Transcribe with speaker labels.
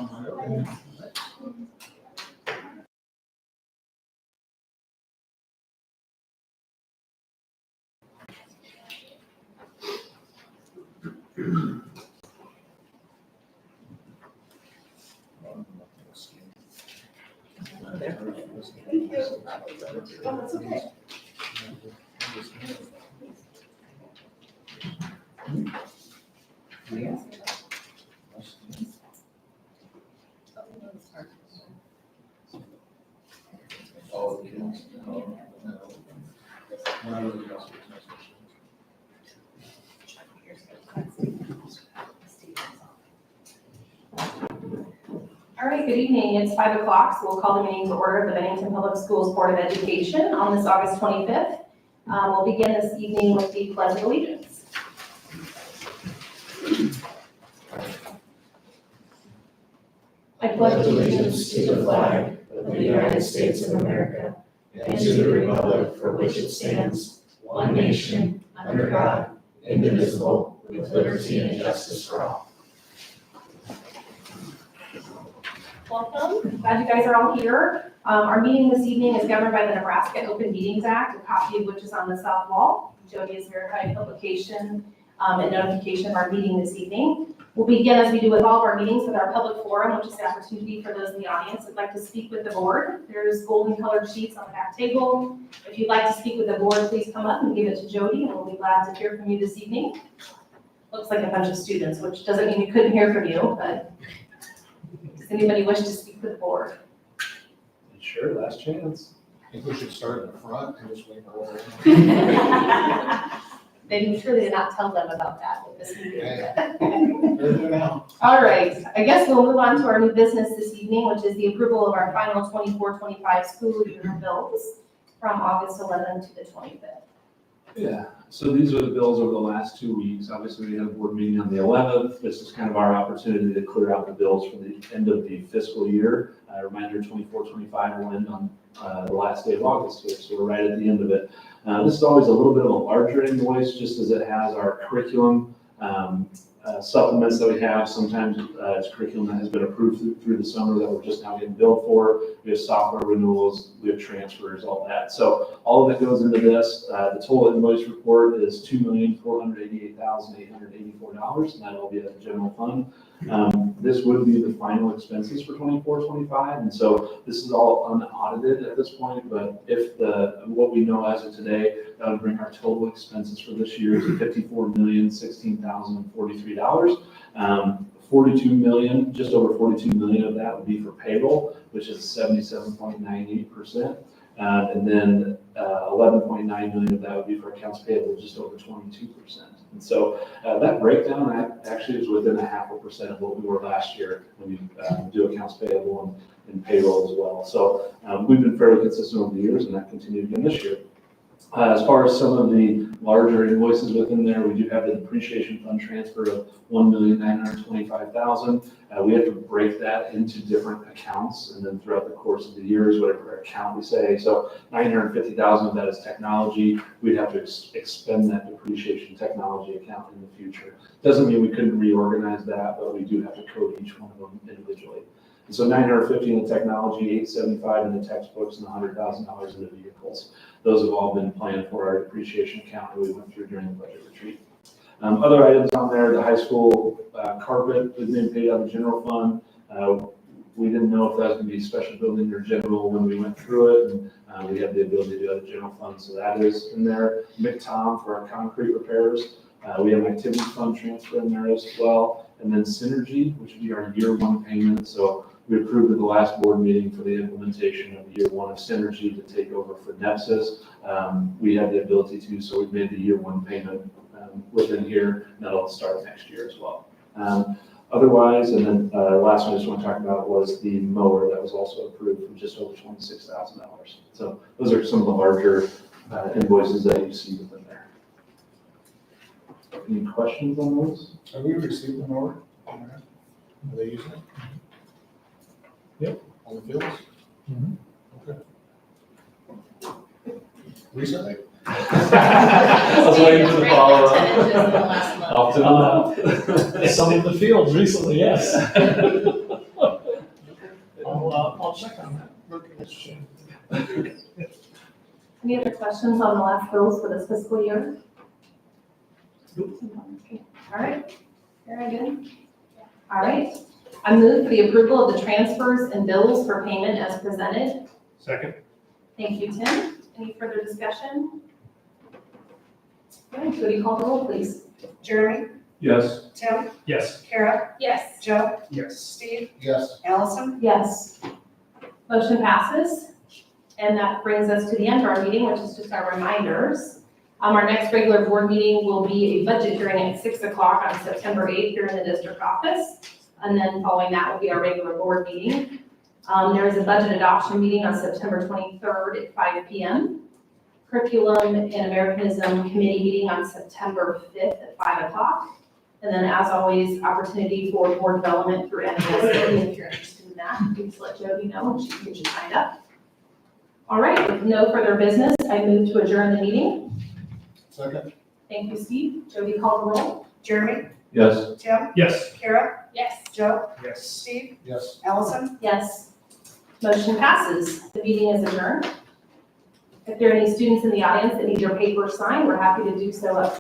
Speaker 1: Thank you. Oh, that's okay.
Speaker 2: All right, good evening. It's 5 o'clock, so we'll call the meeting to order of the Bennington Public Schools Board of Education on this August 25th. We'll begin this evening with the Pledge of Allegiance. I pledge allegiance to the flag of the United States of America and to the republic for which it stands, one nation, under God, indivisible, with liberty and justice for all. Welcome. Glad you guys are all here. Our meeting this evening is governed by the Nebraska Open Meetings Act, a copy of which is on the south wall. Jody has verified publication and notification of our meeting this evening. We'll begin, as we do with all of our meetings, with our public forum, which is the opportunity for those in the audience who'd like to speak with the board. There's golden colored sheets on the back table. If you'd like to speak with the board, please come up and give it to Jody, and we'll be glad to hear from you this evening. Looks like a bunch of students, which doesn't mean we couldn't hear from you, but does anybody wish to speak with the board?
Speaker 3: Sure, last chance.
Speaker 4: I think we should start in the front and just wait for all.
Speaker 2: Maybe sure they did not tell them about that with this meeting.
Speaker 4: They're there now.
Speaker 2: All right, I guess we'll move on to our new business this evening, which is the approval of our final 24-25 school year bills from August 11th to the 25th.
Speaker 3: Yeah, so these are the bills over the last 2 weeks. Obviously, we had a board meeting on the 11th. This is kind of our opportunity to clear out the bills for the end of the fiscal year. Reminder, 24-25 will end on the last day of August here, so we're right at the end of it. This is always a little bit of a larger invoice, just as it has our curriculum supplements that we have. Sometimes it's curriculum that has been approved through the summer that we're just now getting billed for. We have software renewals, we have transfers, all that. So all of it goes into this. The total invoice report is $2,488,884, and that will be at the general fund. This would be the final expenses for 24-25, and so this is all unaudited at this point, but if what we know as of today, that would bring our total expenses for this year to $54,016,043. 42 million, just over 42 million of that would be for payroll, which is 77.98%. And then 11.9 million of that would be for accounts payable, just over 22%. And so that breakdown actually is within 0.5% of what we were last year when we do accounts payable and payroll as well. So we've been fairly consistent over the years, and that continued again this year. As far as some of the larger invoices within there, we do have the depreciation fund transfer of $1,925,000. We have to break that into different accounts, and then throughout the course of the years, whatever account we say. So $950,000 of that is technology. We'd have to expend that depreciation technology account in the future. Doesn't mean we couldn't reorganize that, but we do have to code each one of them individually. And so $950,000 in the technology, $875,000 in the textbooks, and $100,000 in the vehicles. Those have all been planned for our depreciation account that we went through during the budget retreat. Other items on there, the high school carpet is being paid out of the general fund. We didn't know if that was going to be special building or general when we went through it, and we have the ability to do it out of the general fund, so that is in there. McTom for our concrete repairs. We have an activity fund transfer in there as well, and then Synergy, which would be our year one payment. So we approved at the last board meeting for the implementation of year one of Synergy to take over for Nepsis. We have the ability to, so we've made the year one payment within here, and that'll start next year as well. Otherwise, and then last one I just want to talk about was the mower that was also approved for just over $26,000. So those are some of the larger invoices that you see within there. Any questions on those?
Speaker 4: Have we received an order? Are they using it?
Speaker 1: Yep.
Speaker 4: On the fields? Okay. Recently?
Speaker 3: I was waiting for the follow-up.
Speaker 1: Some of the fields recently, yes.
Speaker 4: I'll second that. Look at this shit.
Speaker 2: Any other questions on the last bills for this fiscal year? Okay. All right, very good. All right, I move for the approval of the transfers and bills for payment as presented.
Speaker 1: Second.
Speaker 2: Thank you, Tim. Any further discussion? Okay, Jody, call the roll, please.
Speaker 5: Jeremy,
Speaker 3: Yes.
Speaker 5: Tim,
Speaker 1: Yes.
Speaker 5: Kara,
Speaker 2: Yes.
Speaker 5: Joe,
Speaker 1: Yes.
Speaker 5: Steve,
Speaker 4: Yes.
Speaker 5: Allison.
Speaker 2: Yes. Motion passes. And that brings us to the end of our meeting, which is just our reminders. Our next regular board meeting will be a budget hearing at 6 o'clock on September 8th here in the district office. And then following that will be our regular board meeting. There is a budget adoption meeting on September 23rd at 5 p.m. Curriculum and Americanism Committee meeting on September 5th at 5 o'clock. And then as always, opportunity for board development through MBSC. If you're interested in that, please let Jody know and she can get you signed up. All right, with no further business, I move to adjourn the meeting.
Speaker 4: Second?
Speaker 2: Thank you, Steve. Jody, call the roll.
Speaker 5: Jeremy,
Speaker 3: Yes.
Speaker 5: Tim,
Speaker 1: Yes.
Speaker 5: Kara,
Speaker 2: Yes.
Speaker 5: Joe,
Speaker 1: Yes.
Speaker 5: Steve,
Speaker 4: Yes.
Speaker 5: Allison.
Speaker 2: Yes. Motion passes. The meeting is adjourned. If there are any students in the audience that need your paper signed, we're happy to do so up